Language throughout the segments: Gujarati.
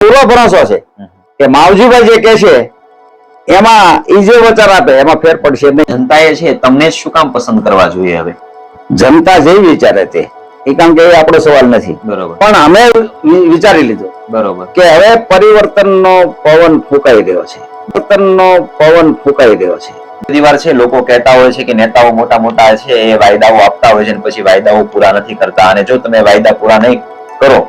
પૂરો ભરોસો છે કે માવજીભાઈ જે કે છે એમાં ઈ જે વચાર આપે એમાં ફેર પડશે નહીં. જનતાએ છે તમને શું કામ પસંદ કરવા જોઈએ હવે? જનતા જે વિચારે તે એ કારણ કે એ આપણો સવાલ નથી, બરોબર પણ અમે વિચારી લીધું બરોબર કે હવે પરિવર્તનનો પવન ફૂંકાઈ રહ્યો છે, પરિવર્તનનો પવન ફૂંકાઈ રહ્યો છે. ઘણી વાર છે લોકો કહેતા હોય છે કે નેતાઓ મોટા મોટા છે એ વાયદાઓ આપતા હોય છે અને પછી વાયદાઓ પૂરા નથી કરતા, અને જો તમે વાયદા પૂરા નહીં કરો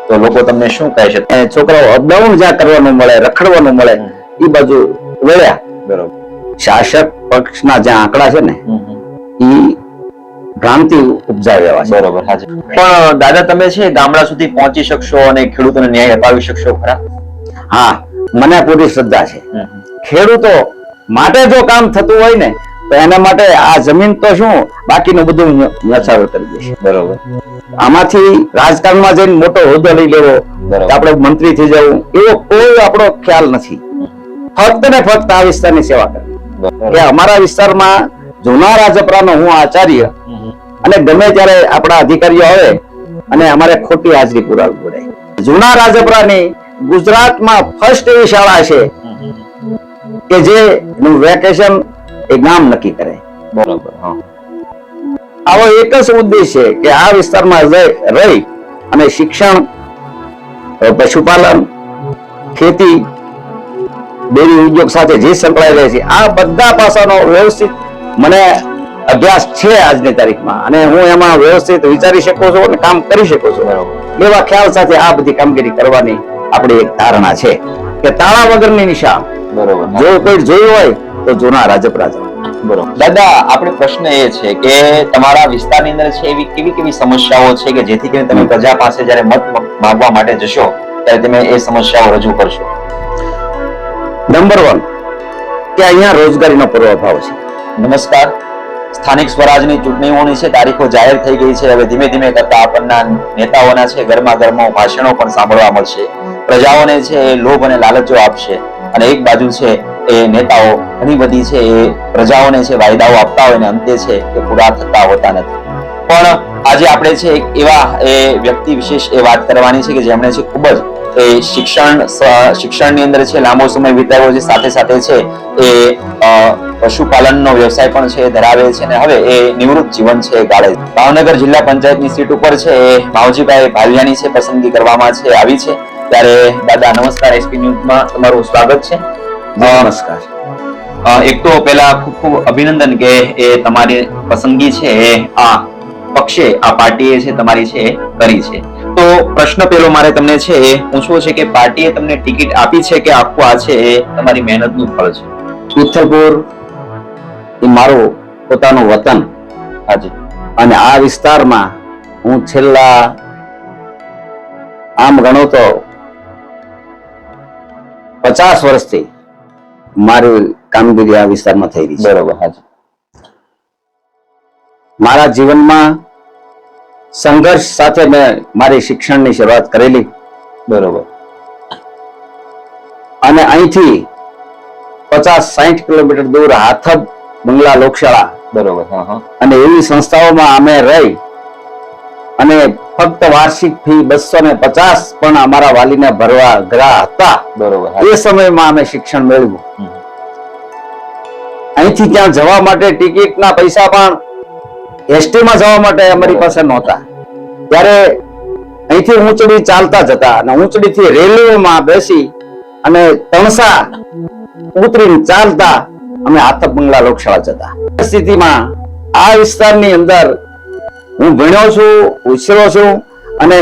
તો લોકો તમને શું કહે છે? અને છોકરાઓ અપડાઉન જ્યાં કરવાનું મળે, રખડવાનું મળે એ બાજુ વળ્યા. બરોબર. શાસક પક્ષના જ્યાં આંકડા છે ને ઈ ભ્રાંતિ ઉપજાવ્યા છે. બરોબર, હાજી. પણ દાદા તમે છે ગામડા સુધી પહોંચી શકશો અને ખેડૂતોને ન્યાય અપાવી શકશો ખરા? હા, મને પૂરી શ્રદ્ધા છે. ખેડૂતો માટે જો કામ થતું હોય ને તો એના માટે આ જમીન તો શું બાકીનું બધું નચાવે કરી દેશે. બરોબર. આમાંથી રાજકારણમાં જઈને મોટો હોદ્દો લઈ લેવો, બરોબર. આપણે મંત્રી થઈ જવું એવો કોઈ આપણો ખ્યાલ નથી. ફક્ત ને ફક્ત આ વિસ્તારની સેવા કરવી. કે અમારા વિસ્તારમાં જૂના રાજપરાનો હું આચાર્ય અને ગમે ત્યારે આપણા અધિકારીઓ આવે અને અમારે ખોટી હાજરી પુરાવવી પડે. જૂના રાજપરાની ગુજરાતમાં ફર્સ્ટ એવી શાળા છે કે જે વેકેશન એ ગામ નક્કી કરે. બરોબર. આવો એક જ ઉદ્દેશ છે કે આ વિસ્તારમાં રહી અને શિક્ષણ, પશુપાલન, ખેતી, ડેરી ઉદ્યોગ સાથે જે સંકળાયેલા છે આ બધા પાસાનો વ્યવસ્થિત મને અભ્યાસ છે આજની તારીખમાં, અને હું એમાં વ્યવસ્થિત વિચારી શકું છું અને કામ કરી શકું છું. એવા ખ્યાલ સાથે આ બધી કામગીરી કરવાની આપણી એક ધારણા છે કે તાળા વગરની નિશાન. બરોબર. જો કોઈ જોયું હોય તો જૂના રાજપરા. બરોબર. દાદા આપણે પ્રશ્ન એ છે કે તમારા વિસ્તારની અંદર છે એવી કેવી કેવી સમસ્યાઓ છે કે જેથી કરીને તમે પ્રજા પાસે જ્યારે મત માંગવા માટે જશો ત્યારે તમે એ સમસ્યાઓ રજૂ કરશો? નંબર 1 કે અહીંયા રોજગારીનો પૂરો અભાવ છે. નમસ્કાર. સ્થાનિક સ્વરાજની ચૂંટણીઓની છે તારીખો જાહેર થઈ ગઈ છે. હવે ધીમે ધીમે કરતા આપણના નેતાઓના છે ગરમા ગરમા ભાષણો પણ સાંભળવા મળશે. પ્રજાઓને છે એ લોભ અને લાલચો આપશે, અને એક બાજુ છે એ નેતાઓ ઘણી બધી છે એ પ્રજાઓને છે વાયદાઓ આપતા હોય ને અંતે છે એ પૂરા થતા હોતા નથી. પણ આજે આપણે છે એક એવા એ વ્યક્તિ વિશેષ એ વાત કરવાની છે કે જેમણે છે ખૂબ જ એ શિક્ષણની અંદર છે લાંબો સમય વિતાવ્યો છે, સાથે સાથે છે એ પશુપાલનનો વ્યવસાય પણ છે ધરાવે છે, અને હવે એ નિવૃત્ત જીવન છે ગાળે. ભાવનગર જિલ્લા પંચાયતની સીટ ઉપર છે એ માવજીભાઈ ભાલિયાની છે પસંદગી કરવામાં છે આવી છે. ત્યારે દાદા નમસ્કાર, એસપી ન્યૂઝમાં તમારું સ્વાગત છે. નમસ્કાર. એક તો પહેલા ખૂબ ખૂબ અભિનંદન કે એ તમારી પસંદગી છે એ આ પક્ષે આ પાર્ટીએ છે તમારી છે એ કરી છે. તો પ્રશ્ન પેલો મારે તમને છે એ પૂછવો છે કે પાર્ટીએ તમને ટિકિટ આપી છે કે આખું આ છે એ તમારી મહેનતનું ફળ છે? તિથલપુર એ મારું પોતાનું વતન. હાજી. અને આ વિસ્તારમાં હું છેલ્લા આમ ગણો તો 50 વર્ષથી મારી કામગીરી આ વિસ્તારમાં થઈ રહી છે. બરોબર. હાજી. મારા જીવનમાં સંઘર્ષ સાથે મેં મારી શિક્ષણની શરૂઆત કરેલી. બરોબર. અને અહીંથી 50-60 કિલોમીટર દૂર હાથબ બંગલા લોકશાળા બરોબર. અને એવી સંસ્થાઓમાં અમે રહી અને ફક્ત વાર્ષિક ફી 250 પણ અમારા વાલીને ભરવા ગ્રહ હતા. બરોબર. એ સમયમાં અમે શિક્ષણ મેળવ્યું. અહીંથી ત્યાં જવા માટે ટિકિટના પૈસા પણ એસટીમાં જવા માટે અમારી પાસે નહોતા. ત્યારે અહીંથી ઊંચડી ચાલતા જતા અને ઊંચડીથી રેલવેમાં બેસી અને તણસા ઉતરીને ચાલતા અમે હાથબ બંગલા લોકશાળા જતા. પરિસ્થિતિમાં આ વિસ્તારની અંદર હું ભણ્યો છું, ઉછર્યો છું, અને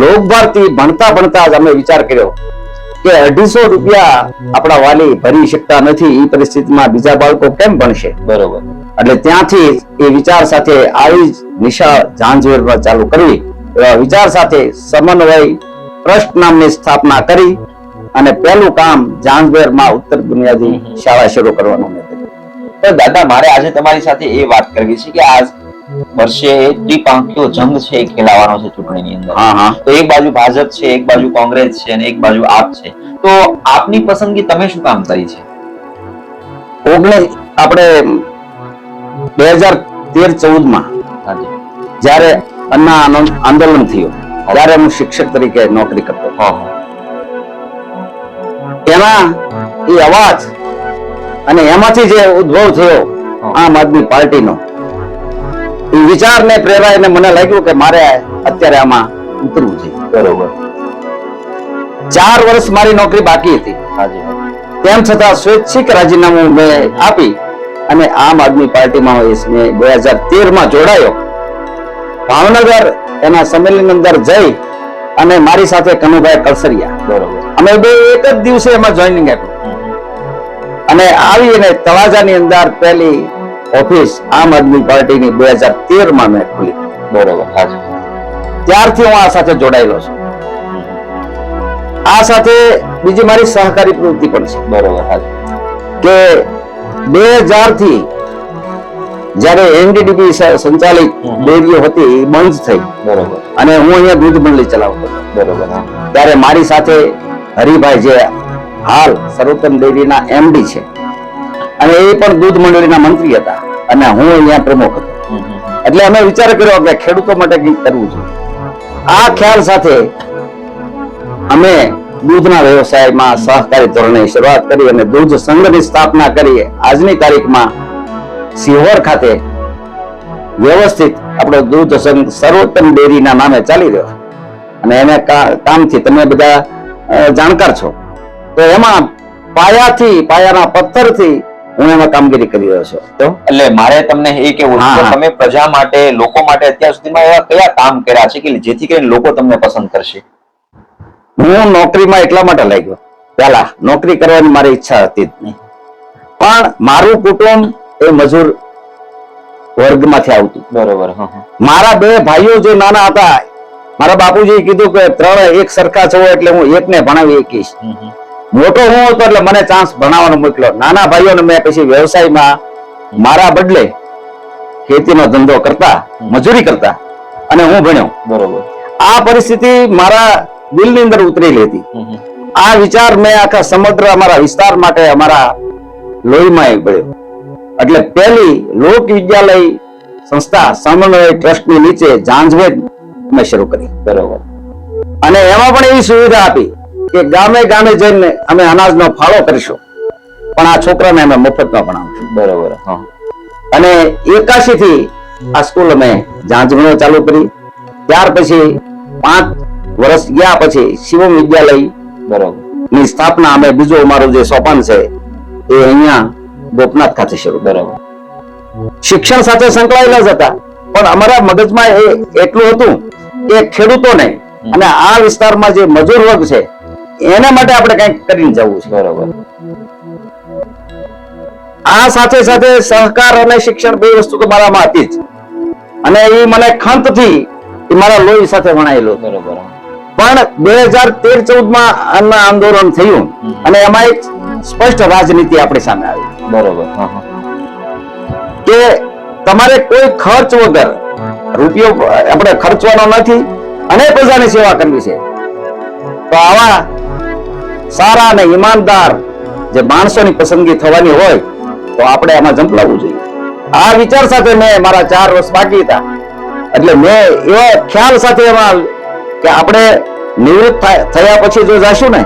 લોકભારતી ભણતા જ અમે વિચાર કર્યો કે 250 રૂપિયા આપણા વાલી ભરી શકતા નથી, એ પરિસ્થિતિમાં બીજા બાળકો કેમ ભણશે? બરોબર. એટલે ત્યાંથી એ વિચાર સાથે આવી જ નિશાળ ઝાંઝવેરમાં ચાલુ કરવી એવા વિચાર સાથે સમન્વય ટ્રસ્ટ નામની સ્થાપના કરી અને પહેલું કામ ઝાંઝવેરમાં ઉત્તર બુનિયાદી શાળા શરૂ કરવાનું મેં કર્યું. તો દાદા મારે આજે તમારી સાથે એ વાત કરવી છે કે આજ વર્ષે ત્રિપાંખીયો જંગ છે એ ખેલાવાનો છે ચૂંટણીની અંદર. તો એક બાજુ ભાજપ છે, એક બાજુ કોંગ્રેસ છે અને એક બાજુ આપ છે. તો આપની પસંદગી તમે શું કામ કરી છે? આપણે 2013-14 જયારે અન્ના આંદોલન થયું ત્યારે હું શિક્ષક તરીકે નોકરી કરતો. એના એ અવાજ અને એમાંથી જે ઉદ્ભવ થયો આમ આદમી પાર્ટીનો એ વિચારને પ્રેરાઈને મને લાગ્યું કે મારે અત્યારે આમાં ઉતરવું છે. બરોબર. 4 વર્ષ મારી નોકરી બાકી હતી. હાજી. તેમ છતાં સ્વૈચ્છિક રાજીનામું મેં આપી અને આમ આદમી પાર્ટીમાં મેં 2013 જોડાયો. ભાવનગર એના સંમેલન અંદર જઈ અને મારી સાથે કનુભાઈ કલસરિયા, બરોબર. અમે બે એક જ દિવસે એમાં જોઈનિંગ આપ્યું અને આવીને તળાજાની અંદર પહેલી ઓફિસ આમ આદમી પાર્ટીની 2013 મેં ખોલી. બરોબર. હાજી. ત્યારથી હું આ સાથે જોડાયેલો છું. આ સાથે બીજી મારી સહકારી પ્રવૃત્તિ પણ છે. બરોબર. હાજી. કે 2000 થી જ્યારે એનડીડીબી સંચાલિત ડેરીઓ હતી એ બંધ થઈ. બરોબર. અને હું અહીંયા દૂધ મંડળી ચલાવતો હતો. બરોબર. હા. ત્યારે મારી સાથે હરિભાઈ જે હાલ સર્વોત્તમ ડેરીના એમડી છે અને એ પણ દૂધ મંડળીના મંત્રી હતા અને હું અહીંયા પ્રમુખ હતો. એટલે અમે વિચાર કર્યો કે ખેડૂતો માટે કંઈક કરવું જોઈએ. આ ખ્યાલ સાથે અમે દૂધના વ્યવસાયમાં સહકારી ધોરણે શરૂઆત કરી અને દૂધ સંઘની સ્થાપના કરી. આજની તારીખમાં સિહોર ખાતે વ્યવસ્થિત આપણો દૂધ સંઘ સર્વોત્તમ ડેરીના નામે ચાલી રહ્યો અને એને કામથી તમે બધા જાણકાર છો. તો એમાં પાયાના પથ્થરથી હું એમાં કામગીરી કરી રહ્યો છું. તો એટલે મારે તમને એ કેવું છે કે તમે પ્રજા માટે, લોકો માટે અત્યાર સુધીમાં એવા કયા કામ કર્યા છે કે જેથી કરીને લોકો તમને પસંદ કરશે? હું નોકરીમાં એટલા માટે લાગ્યો, પહેલા નોકરી કરવાની મારી ઈચ્છા હતી જ નહીં, પણ મારું કુટુંબ એ મજૂર વર્ગમાંથી આવતું. બરોબર. મારા 2 ભાઈઓ જે નાના હતા, મારા બાપુજીએ કીધું કે 3 એક સરખા છો એટલે હું એકને ભણાવી શકીશ. મોટો હું હતો એટલે મને ચાન્સ ભણાવવાનો મોકલ્યો. નાના ભાઈઓને મેં પછી વ્યવસાયમાં મારા બદલે ખેતીનો ધંધો કરતા, મજૂરી કરતા અને હું ભણ્યો. બરોબર. આ પરિસ્થિતિ મારા દિલની અંદર ઉતરેલી હતી. આ વિચાર મેં આખા સમગ્ર અમારા વિસ્તાર માટે અમારા લોહીમાં પડ્યો. એટલે પહેલી લોક વિદ્યાલય સંસ્થા સમન્વય ટ્રસ્ટની નીચે જાંજવેદ મેં શરૂ કરી. બરોબર. અને એમાં પણ એવી સુવિધા આપી કે ગામે ગામે જઈને અમે અનાજનો ફાળો કરીશું પણ આ છોકરાને અમે મફતમાં ભણાવશું. બરોબર. અને 81 થી આ સ્કૂલ અમે જાંજવેદ ચાલુ કરી. ત્યાર પછી 5 વર્ષ ગયા પછી શિવમ વિદ્યાલય બરોબર ની સ્થાપના અમે બીજો અમારું જે સોપાન છે એ અહીંયા ગોપનાથ ખાતે શરૂ. બરોબર. શિક્ષણ સાથે સંકળાયેલા જ હતા પણ અમારા મગજમાં એ એટલું હતું કે ખેડૂતોને અને આ વિસ્તારમાં જે મજૂર વર્ગ છે એના માટે આપણે કંઈક કરીને જવું છે. બરોબર. આ સાથે સાથે સહકાર અને શિક્ષણ બે વસ્તુ તો મારામાં હતી જ અને એ મને ખંતથી એ મારા લોહી સાથે વણાયેલું. બરોબર. પણ 2013-14 માં આંદોલન થયું અને એમાં એક સ્પષ્ટ રાજનીતિ આપણી સામે આવી. બરોબર. કે તમારે કોઈ ખર્ચ વગર રૂપિયો આપણે ખર્ચવાનો નથી અને પ્રજાની સેવા કરવી છે. તો આવા સારા અને ઈમાનદાર જે માણસોની પસંદગી થવાની હોય તો આપણે આમાં ઝંપલાવવું જોઈએ. આ વિચાર સાથે મેં મારા 4 વર્ષ બાકી હતા એટલે મેં એવા ખ્યાલ સાથે એમાં કે આપણે નિવૃત્ત થયા પછી જો જાશું ને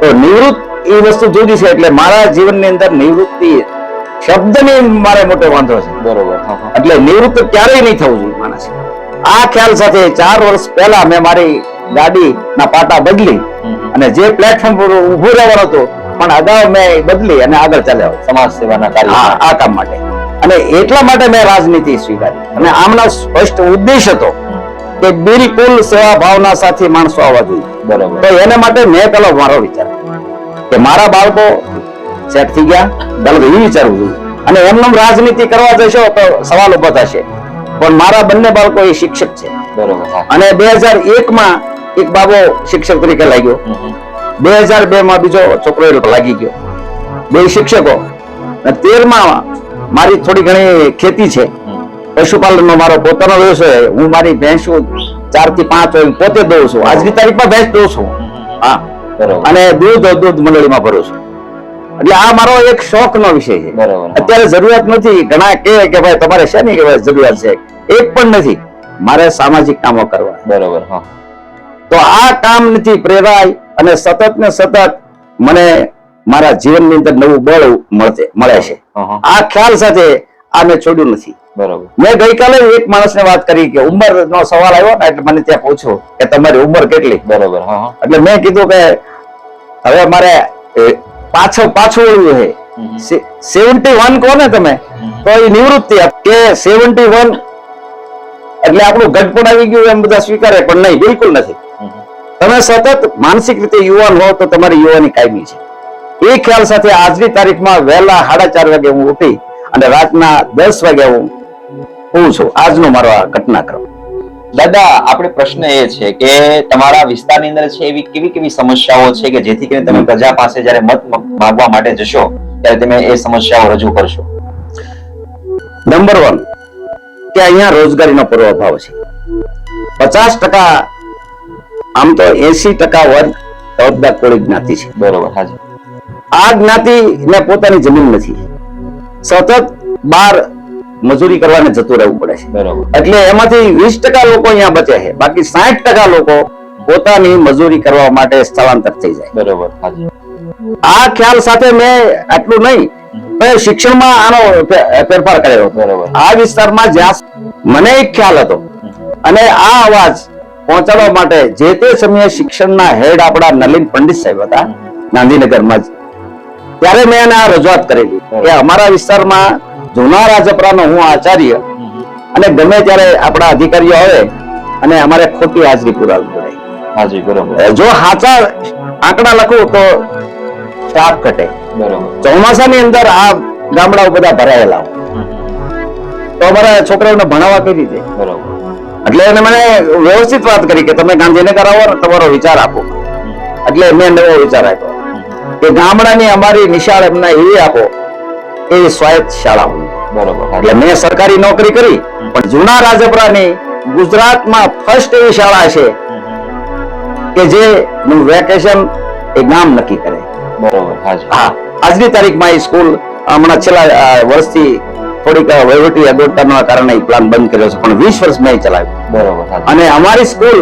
તો નિવૃત્ત એ વસ્તુ જુદી છે. એટલે મારા જીવનની અંદર નિવૃત્તિ શબ્દની મારે મોટો વાંધો છે. બરોબર. એટલે નિવૃત્ત ક્યારેય નહીં થવું જોઈએ માણસ. આ ખ્યાલ સાથે 4 વર્ષ પહેલા મેં મારી ગાડીના પાટા બદલી અને જે પ્લેટફોર્મ પર ઉભું રહેવાનું હતું પણ અગાઉ મેં બદલી અને આગળ ચાલ્યો સમાજ સેવાના કાર્ય આ કામ માટે. અને એટલા માટે મેં રાજનીતિ સ્વીકારી અને આમનો સ્પષ્ટ ઉદ્દેશ હતો કે બિલકુલ સેવા ભાવના સાથે માણસો આવવા જોઈએ. બરોબર. તો એના માટે મેં પેલો મારો વિચાર કે મારા બાળકો સેટ થઈ ગયા બરાબર એ વિચારવું જોઈએ અને એમનો રાજનીતિ કરવા જશો તો સવાલ ઉભો થશે. પણ મારા બંને બાળકો એ શિક્ષક છે. બરોબર. અને 2001 માં એક બાબો શિક્ષક તરીકે લાગ્યો. 2002 માં બીજો છોકરો લાગી ગયો. 2 શિક્ષકો. 13 માં મારી થોડી ઘણી ખેતી છે, પશુપાલનનો મારો પોતાનો વ્યવસાય. હું મારી ભેંસો 4 થી 5 હોય પોતે દઉં છું. આજની તારીખમાં ભેંસ દઉં છું. હા. અને દૂધ મંડળીમાં ભરું છું. એટલે આ મારો એક શોખનો વિષય છે. અત્યારે જરૂરિયાત નથી. ઘણા કહે કે ભાઈ તમારે શેની જરૂરિયાત છે? એક પણ નથી. મારે સામાજિક કામો કરવા. બરોબર. તો આ કામ નથી પ્રેરાય અને સતત ને સતત મને મારા જીવનની અંદર નવું બળ મળે છે. આ ખ્યાલ સાથે આ મેં છોડ્યું નથી. બરોબર. મેં ગઈકાલે એક માણસને વાત કરી કે ઉંમરનો સવાલ આવ્યો ને એટલે મને ત્યાં પૂછ્યું કે તમારી ઉંમર કેટલી. બરોબર. એટલે મેં કીધું કે હવે મારે પાછું વળ્યું છે 71 કહો ને તમે તો એ નિવૃત્તિ કે 71 એટલે આપણું ગઢપણ આવી ગયું એમ બધા સ્વીકારે, પણ નહીં, બિલકુલ નથી. તમે સતત માનસિક રીતે યુવાન હો તો તમારી યુવાની કાયમી છે. એ ખ્યાલ સાથે આજની તારીખમાં વહેલા 4:30 વાગે હું ઉઠી અને રાતના 10 વાગે હું હું છું. આજનો મારો આ ઘટનાક્રમ. દાદા, આપણે પ્રશ્ન એ છે કે તમારા વિસ્તારની અંદર છે એવી કેવી કેવી સમસ્યાઓ છે કે જેથી કરીને તમે પ્રજા પાસે જ્યારે મત માંગવા માટે જશો ત્યારે તમે એ સમસ્યાઓ રજૂ કરશો? નંબર 1 કે અહીંયા રોજગારીનો પૂરો અભાવ છે. 50% આમ તો 80% વર્ગ તળપદા કોળી જ્ઞાતિ છે. બરોબર. હાજી. આ જ્ઞાતિને પોતાની જમીન નથી, સતત બહાર મજૂરી કરવાને જતું રહેવું પડે છે. બરોબર. એટલે એમાંથી 20% લોકો અહીંયા બચે છે, બાકી 60% લોકો પોતાની મજૂરી કરવા માટે સ્થળાંતર થઈ જાય. બરોબર. હાજી. આ ખ્યાલ સાથે મેં આટલું નહીં પણ શિક્ષણમાં આનો ફેરફાર કર્યો. બરોબર. આ વિસ્તારમાં જ્યાં મને એક ખ્યાલ હતો અને આ અવાજ પહોંચાડવા માટે જે તે સમયે શિક્ષણના હેડ આપણા નલિન પંડિત સાહેબ હતા ગાંધીનગરમાં જ, ત્યારે મેં એને આ રજૂઆત કરેલી કે અમારા વિસ્તારમાં જૂના રાજપરાનો હું આચાર્ય અને ગમે ત્યારે આપણા અધિકારીઓ આવે અને અમારે ખોટી હાજરી પુરાવી પડે. હાજી. બરોબર. જો સાચા આંકડા લખું તો સ્ટાફ ઘટે. બરોબર. ચોમાસાની અંદર આ ગામડાઓ બધા ભરાયેલા તો અમારા છોકરાઓને ભણાવવા કઈ રીતે? બરોબર. એટલે એને મને વ્યવસ્થિત વાત કરી કે તમે ગાંધીનગર આવો ને તમારો વિચાર આપો. એટલે મેં નવો વિચાર આપ્યો કે ગામડાની અમારી નિશાળ એમને એવી આપો એ સ્વાયત્ત શાળાઓ. બરોબર. એટલે મેં સરકારી નોકરી કરી પણ જૂના રાજપરાની ગુજરાતમાં ફર્સ્ટ એવી શાળા છે કે જે વેકેશન એ ગામ નક્કી કરે. બરોબર. હાજી. હા, આજની તારીખમાં એ સ્કૂલ હમણાં છેલ્લા વર્ષથી થોડીક વહીવટી અગવડતાના કારણે પ્લાન બંધ કર્યો છે, પણ 20 વર્ષ મેં ચલાવ્યું. બરોબર. અને અમારી સ્કૂલ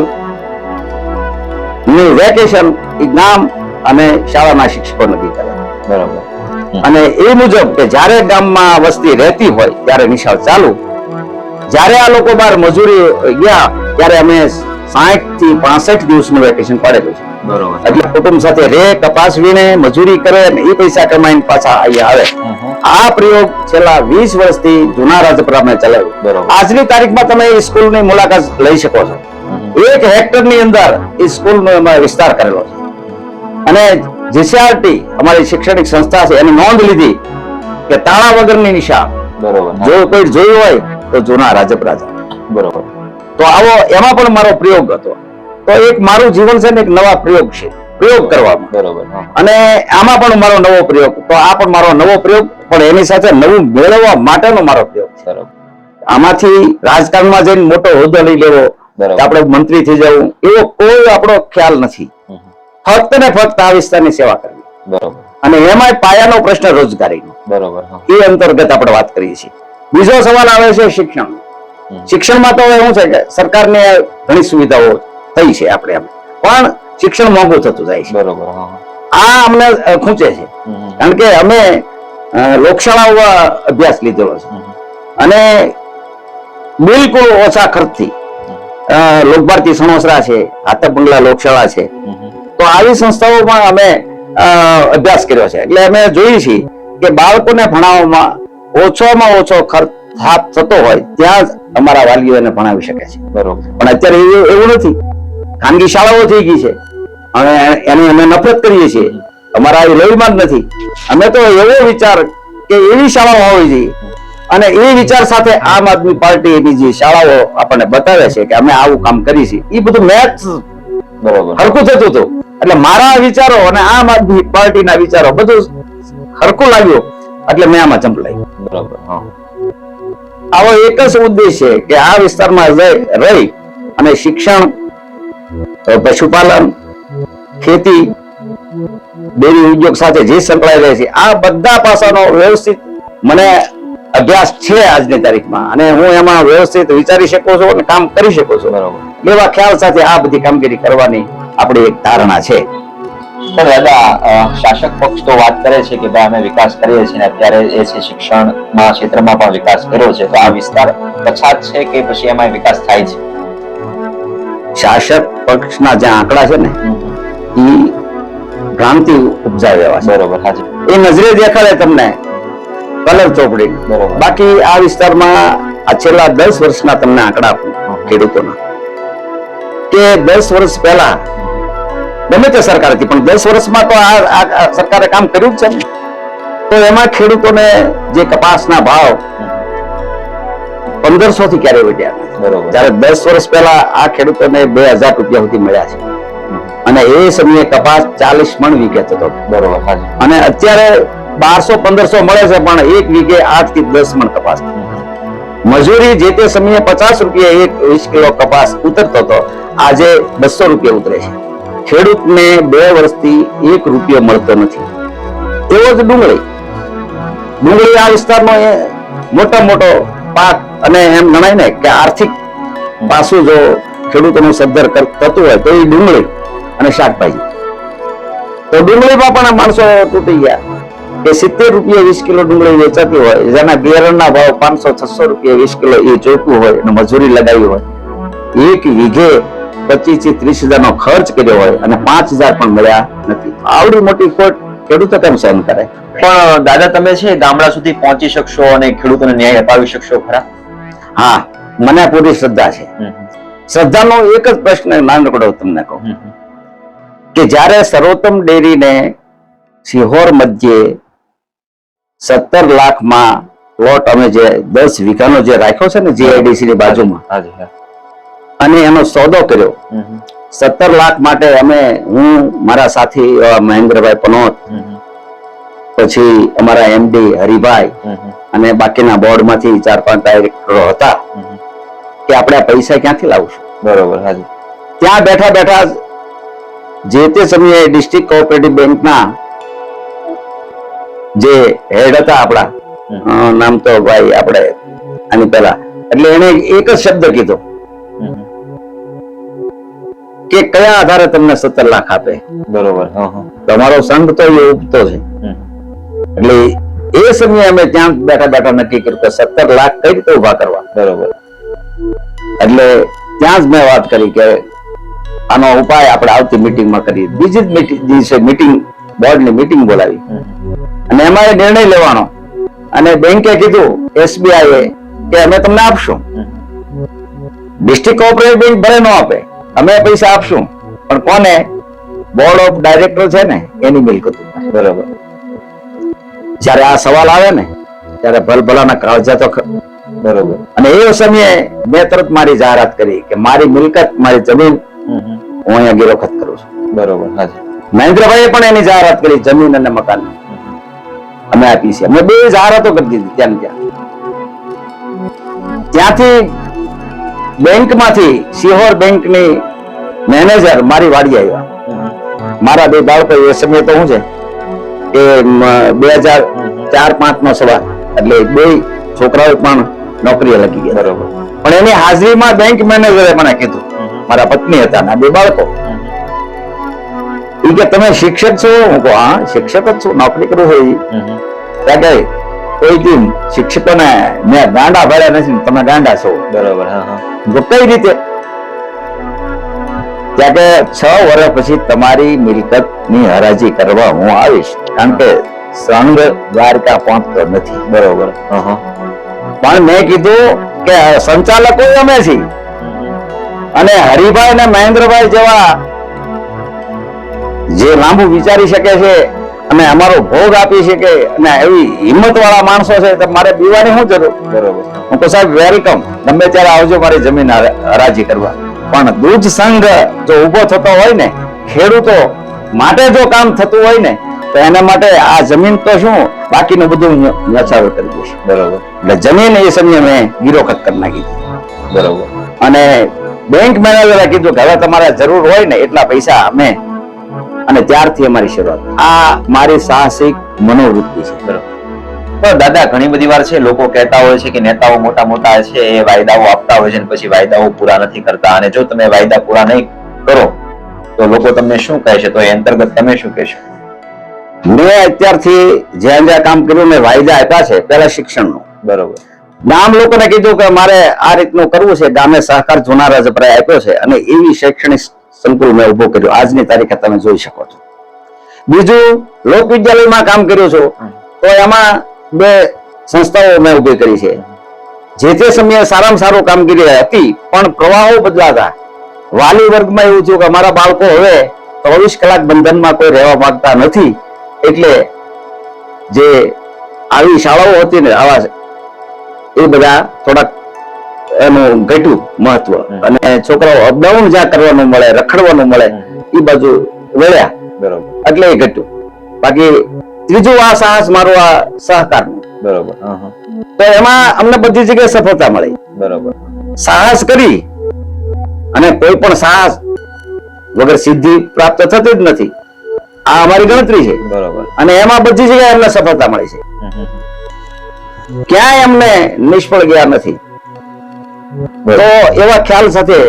ની વેકેશન એ ગામ અને શાળાના શિક્ષકો નક્કી કરે. બરોબર. અને એ મુજબ કે જ્યારે ગામમાં વસ્તી રહેતી હોય ત્યારે નિશાળ ચાલુ, જ્યારે આ લોકો બહાર મજૂરી ગયા ત્યારે અમે 60 થી 65 દિવસનું વેકેશન પાડેલું છે. બરોબર. એટલે કુટુંબ સાથે રે, કપાસ વીણે, મજૂરી કરે અને એ પૈસા કમાઈને પાછા અહીંયા આવે. આ પ્રયોગ છેલ્લા 20 વર્ષથી જૂના રાજપરામાં ચલાવ્યો. બરોબર. આજની તારીખમાં તમે એ સ્કૂલની મુલાકાત લઈ શકો છો. 1 હેક્ટરની અંદર એ સ્કૂલનો એમાં વિસ્તાર કરેલો છે અને જીસીઆરટી અમારી શૈક્ષણિક સંસ્થા છે એની નોંધ લીધી કે તાળા વગરની નિશાળ. બરોબર. જો કોઈ જોયું હોય તો જૂના રાજપરા. બરોબર. તો આવો એમાં પણ મારો પ્રયોગ હતો. તો એક મારું જીવન છે ને એક નવા પ્રયોગ છે, પ્રયોગ કરવામાં. બરોબર. અને આમાં પણ મારો નવો પ્રયોગ, તો આ પણ મારો નવો પ્રયોગ, પણ એની સાથે નવું મેળવવા માટેનો મારો પ્રયોગ છે. બરોબર. આમાંથી રાજકારણમાં જઈને મોટો હોદ્દો લઈ લેવો, આપણે મંત્રી થઈ જવું, એવો કોઈ આપણો ખ્યાલ નથી. ફક્ત ને ફક્ત આ વિસ્તારની સેવા કરવી. બરોબર. અને એમાં પાયાનો પ્રશ્ન રોજગારીનો. બરોબર. એ અંતર્ગત આપણે વાત કરીએ છીએ. બીજો સવાલ આવે છે શિક્ષણ. શિક્ષણમાં તો શું છે કે સરકારને ઘણી સુવિધાઓ થઈ છે આપણે પણ શિક્ષણ મોંઘું થતું જાય છે. બરોબર. આ અમને ખૂંચે છે કારણ કે અમે લોકશાળાઓ અભ્યાસ લીધેલો છે અને બિલકુલ ઓછા ખર્ચથી લોકભારતી સણોસરા છે, આતપ બંગલા લોકશાળા છે, તો આવી સંસ્થાઓમાં અમે અભ્યાસ કર્યો છે. એટલે અમે જોઈએ છીએ કે બાળકોને ભણાવવામાં ઓછામાં ઓછો ખર્ચ થતો હોય ત્યાં જ અમારા વાલીઓ એને ભણાવી શકે છે. બરોબર. પણ અત્યારે એવું નથી. ખાનગી શાળાઓ થઈ ગઈ છે અને એની અમે નફરત કરીએ છીએ. અમારા એ લોહીમાં જ નથી. અમે તો એવો વિચાર કે એવી શાળાઓ હોવી જોઈએ અને એ વિચાર સાથે આમ આદમી પાર્ટીની જે શાળાઓ આપણને બતાવે છે કે અમે આવું કામ કરી છે, એ બધું મેચ બરોબર હરખું થતું હતું. એટલે મારા વિચારો અને આમ આદમી પાર્ટીના વિચારો બધું હરખું લાગ્યું એટલે મેં આમાં ચંપલાઈ. બરોબર. આવો એક જ ઉદ્દેશ છે કે આ વિસ્તારમાં રહી અને શિક્ષણ, પશુપાલન, ખેતી, ડેરી ઉદ્યોગ સાથે જે સંકળાયેલા છે આ બધા પાસાનો વ્યવસ્થિત મને અભ્યાસ છે આજની તારીખમાં અને હું એમાં વ્યવસ્થિત વિચારી શકું છું અને કામ કરી શકું છું. બરોબર. એવા ખ્યાલ સાથે આ બધી કામગીરી કરવાની આપણી એક ધારણા છે. પણ દાદા શાસક પક્ષ તો વાત કરે છે કે ભાઈ અમે વિકાસ કરીએ છીએ ને અત્યારે એ છે શિક્ષણમાં ક્ષેત્રમાં પણ વિકાસ કર્યો છે, તો આ વિસ્તાર પછાત છે કે પછી એમાં વિકાસ થાય છે? શાસક પક્ષના જે આંકડા છે ને એ ભ્રાંતિ ઉપજાવે એવા છે. બરોબર, હાજી. એ નજરે દેખાડે તમને કલર ચોપડી. બરોબર. બાકી આ વિસ્તારમાં આ છેલ્લા 10 વર્ષના તમને આંકડા આપું ખેડૂતોના, કે 10 વર્ષ પહેલા ગમે તે સરકાર હતી પણ 10 વર્ષમાં તો આ સરકારે કામ કર્યું જ છે ને. તો એમાં ખેડૂતોને જે કપાસના ભાવ 1500 થી ક્યારે વધ્યા નથી. બરોબર. જ્યારે 10 વર્ષ પહેલા આ ખેડૂતોને 2000 રૂપિયા સુધી મળ્યા છે અને એ સમયે કપાસ 40 મણ વીઘે થતો. બરોબર, હાજી. અને અત્યારે 1200-1500 મળે છે પણ એક વીઘે 8 થી 10 મણ કપાસ. મજૂરી જે તે સમયે 50 રૂપિયા એક 20 કિલો કપાસ ઉતરતો હતો, આજે 200 રૂપિયા ઉતરે છે. ખેડૂતને 2 વર્ષથી 1 રૂપિયો મળતો નથી. એવો જ ડુંગળી આ વિસ્તારનો મોટો મોટો પાક, અને એમ ગણાય ને કે આર્થિક પાસું જો ખેડૂતોનું સદ્ધર થતું હોય તો એ ડુંગળી અને શાકભાજી. તો ડુંગળીમાં પણ માણસો તૂટી ગયા કે 70 રૂપિયા 20 કિલો ડુંગળી વેચાતી હોય, જેના બિયારણના ભાવ 500-600 રૂપિયા 20 કિલો એ જોઈતું હોય અને મજૂરી લગાવી હોય, એક વીઘે 25 થી 30 હજારનો ખર્ચ કર્યો હોય અને 5000 પણ મળ્યા નથી. આવડી મોટી ખોટ ખેડૂતો કેમ સહન કરે? પણ દાદા તમે છે ગામડા સુધી પહોંચી શકશો અને ખેડૂતોને ન્યાય અપાવી શકશો ખરા? હા, મને પૂરી શ્રદ્ધા છે. શ્રદ્ધાનો એક જ પ્રશ્ન નાનકડો તમને કહું કે જ્યારે સર્વોત્તમ ડેરીને સિહોર મધ્યે 17 લાખમાં પ્લોટ અમે જે 10 વીઘાનો જે રાખ્યો છે ને જીઆઈડીસી ની બાજુમાં, અને એનો સોદો કર્યો 17 લાખ માટે હું મારા સાથી મહેન્દ્રભાઈ પનોત, પછી અમારા એમડી હરિભાઈ અને બાકીના બોર્ડમાંથી 4-5 ડાયરેક્ટરો હતા કે આપણે આ પૈસા ક્યાંથી લાવશું. બરોબર, હાજી. ત્યાં બેઠા બેઠા જે તે સમયે ડિસ્ટ્રિક્ટ કોઓપરેટિવ બેંકના જે હેડ હતા આપણા, નામ તો ભાઈ આપણે આની પહેલા, એટલે એને એક જ શબ્દ કીધો કે કયા આધારે તમને 17 લાખ આપે. બરોબર. તમારો સંઘ તો એ ઉગતો છે. એટલે એ સમયે અમે ત્યાં બેઠા બેઠા નક્કી કર્યું કે 17 લાખ કઈ રીતે ઉભા કરવા. બરોબર. એટલે ત્યાં જ મેં વાત કરી કે આનો ઉપાય આપણે આવતી મીટિંગમાં કરીએ. બીજી જ દિવસે મીટિંગ, બોર્ડની મીટિંગ બોલાવી અને એમાં નિર્ણય લેવાનો, અને બેંકે કીધું, SBI કે અમે તમને આપશું. ડિસ્ટ્રિક્ટ કોઓપરેટિવ બેંક ભલે ન આપે, અમે પૈસા આપશું, પણ કોને? બોર્ડ ઓફ ડાયરેક્ટર છે ને એની મિલકત. બરોબર. જયારે આ સવાલ આવે ને ત્યારે ભલભલાના કાગળિયા તો. બરોબર. અને એ સમયે મેં તરત મારી જાહેરાત કરી કે મારી મિલકત, મારી જમીન હું અહીંયા ગિરોખત કરું છું. બરોબર, હાજી. મહેન્દ્રભાઈએ પણ એની જાહેરાત કરી, જમીન અને મકાન અમે આપી છે. અમે 2 જાહેરાતો કરી દીધી ત્યાં. ત્યાંથી બેંકમાંથી સિહોર બેંકની મેનેજર મારી વાડી આવ્યા. મારા 2 બાળકો એ સમયે તો શું છે કે 2004-05 નો સવાર, એટલે 2 છોકરાઓ પણ નોકરીએ લગી ગયા. બરોબર. પણ એની હાજરીમાં બેંક મેનેજરે મને કીધું, મારા પત્ની હતા ને 2 બાળકો, એ કે તમે શિક્ષક છો? હું કહું હા શિક્ષક જ છું, નોકરી કરું છું. ત્યાં ગઈ કોઈ દી શિક્ષકોને મેં ગાંડા ભર્યા નથી, તમે ગાંડા છો. બરોબર. કઈ રીતે? ત્યાં કે 6 વર્ષ પછી તમારી મિલકત ની હરાજી કરવા હું આવીશ, કારણ કે સંઘ દ્વારકા પહોંચતો નથી. બરોબર. પણ મેં કીધું કે સંચાલકો અમે છીએ, અને હરિભાઈ અને મહેન્દ્રભાઈ જેવા જે લાંબુ વિચારી શકે છે અને અમારો ભોગ આપી શકે અને એવી હિંમત વાળા માણસો છે, તો મારે બીવાની શું જરૂર? બરોબર. હું તો સાહેબ વેલકમ, ગમે ત્યારે આવજો મારી જમીન હરાજી કરવા. પણ દૂધ સંઘ જો ઉભો થતો હોય ને, ખેડૂતો માટે જો કામ થતું હોય ને, તો એના માટે આ જમીન તો શું, બાકીનું બધું નચાવે કરી દઈશ. બરોબર. એટલે જમીન એ સમયે મેં ગિરોખત કરી નાખી. બરોબર. અને બેંક મેનેજરે કીધું કે હવે તમારે જરૂર હોય ને એટલા પૈસા અમે, અને ત્યારથી અમારી શરૂઆત. આ મારી સાહસિક મનોવૃત્તિ છે. બરોબર. તો દાદા ઘણી બધી વાર છે લોકો કહેતા હોય છે કે નેતાઓ મોટા મોટા છે એ વાયદાઓ આપતા હોય છે અને પછી વાયદાઓ પૂરા નથી કરતા, અને જો તમે વાયદા પૂરા નહીં કરો તો લોકો તમને શું કહે છે, તો એ અંતર્ગત તમે શું કહેશો? મેં અત્યારથી જ્યાં જ્યાં કામ કર્યું મેં વાયદા આપ્યા છે. પહેલા શિક્ષણનો બરોબર. ગામ લોકોને કીધું કે મારે આ રીતનું કરવું છે. ગામે સહકાર જૂના રજપરાએ આપ્યો છે અને એવી શૈક્ષણિક સંકુલ મેં ઉભો કર્યો. આજની તારીખે તમે જોઈ શકો છો. બીજું લોક વિદ્યાલયમાં કામ કર્યું છું, તો એમાં 2 સંસ્થાઓ મેં ઉભી કરી છે. જે તે સમયે સારામાં સારું કામગીરી હતી, પણ પ્રવાહો બદલાતા વાલી વર્ગમાં એવું થયું કે અમારા બાળકો હવે 24 કલાક બંધનમાં કોઈ રહેવા માંગતા નથી, એટલે જે આવી શાળાઓ હતી ને આવા એ બધા થોડાક એનું ઘટ્યું મહત્વ, અને છોકરાઓ અપડાઉન જ્યાં કરવાનું મળે, રખડવાનું મળે, એ બાજુ વળ્યા, બરોબર, એટલે એ ઘટ્યું. બાકી ત્રીજું આ સાહસ મારું આ સહકારનું, બરોબર. તો એમાં અમને બધી જગ્યાએ સફળતા મળી. બરોબર. સાહસ કરી અને કોઈ પણ સાહસ વગર સિદ્ધિ પ્રાપ્ત થતી જ નથી. આ અમારી ગણતરી છે. બરોબર. અને એમાં બધી જગ્યાએ અમને સફળતા મળી છે. ક્યાંય અમને નિષ્ફળ ગયા નથી. તો એવા ખ્યાલ સાથે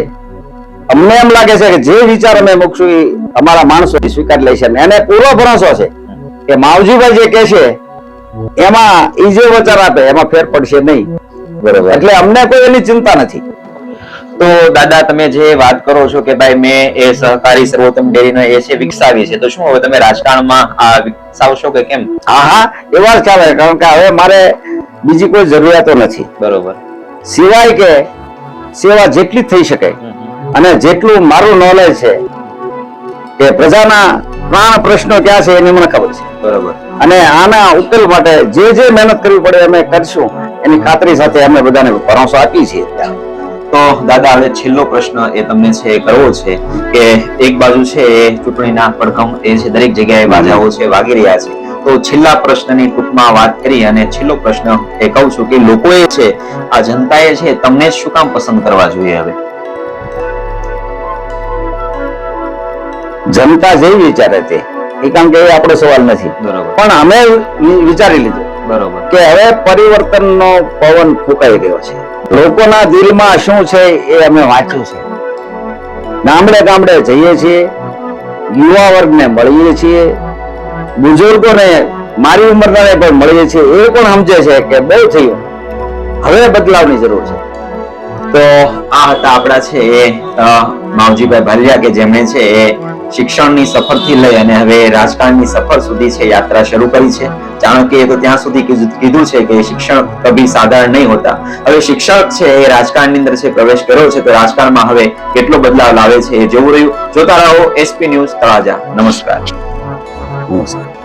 અમને એમ લાગે છે કે જે વિચાર અમે મૂકશું એ અમારા માણસો સ્વીકાર લે છે. એને પૂરો ભરોસો છે કે માવજીભાઈ જે કહે છે એમાં એ જે વિચાર આપે એમાં ફેર પડશે નહીં. બરોબર. એટલે અમને કોઈ એની ચિંતા નથી. તો દાદા, તમે જે વાત કરો છો કે ભાઈ મેં એ સહકારી સર્વોત્તમ ડેરીનો એ છે વિકસાવી છે, તો શું હવે તમે રાજકારણમાં આ વિકસાવશો કે કેમ? હા, એવા જ ખ્યાલ છે. કારણ કે હવે મારે બીજી કોઈ જરૂરિયાતો નથી. બરોબર. સિવાય કે સેવા જેટલી થઈ શકે અને જેટલું મારું નોલેજ છે કે પ્રજાના પ્રાણ પ્રશ્નો ક્યાં છે એની મને ખબર છે. બરોબર. અને આના ઉકેલ માટે જે મહેનત કરવી પડે અમે કરશું, એની ખાતરી સાથે અમે બધાને ભરોસો આપી છીએ. તો દાદા, હવે છેલ્લો પ્રશ્ન એ તમને છે કરવો છે કે એક બાજુ છે એ ચૂંટણીના પડઘમ એ છે દરેક જગ્યાએ બાજાઓ છે વાગી રહ્યા છે, તો છેલ્લા પ્રશ્નની ટૂંકમાં વાત કરી અને છેલ્લો પ્રશ્ન એ કહું છું કે લોકોએ છે, આ જનતાએ છે તમને શું કામ પસંદ કરવા જોઈએ? હવે જનતા જે વિચારે તે એ, કારણ કે એ આપણો સવાલ નથી. બરોબર. પણ અમે વિચારી લીધું બરોબર કે હવે પરિવર્તનનો પવન ફૂંકાઈ રહ્યો છે. લોકોના દિલમાં શું છે એ અમે વાંચ્યું છે. ગામડે ગામડે જઈએ છીએ, યુવા વર્ગને મળીએ છીએ, બુઝુર્ગોને મારી ઉંમરનાને પણ મળીએ છીએ. એ પણ સમજે છે કે બહુ થયું, હવે બદલાવની જરૂર છે. તો આ હતા આપણા છે એ માવજીભાઈ ભાલિયા કે જેમણે છે એ શિક્ષણની સફરથી લઈ અને હવે રાજકારણની સફર સુધી છે યાત્રા શરૂ કરી છે. ચાણક્યએ તો ત્યાં સુધી કીધું છે કે શિક્ષણ કભી સાધારણ નહીં હોતા. હવે શિક્ષક છે એ રાજકારણની અંદર છે પ્રવેશ કર્યો છે, તો રાજકારણમાં હવે કેટલો બદલાવ લાવે છે એ જોવું રહ્યું. જોતા રહો SP ન્યૂઝ તળાજા. નમસ્કાર. નમસ્કાર.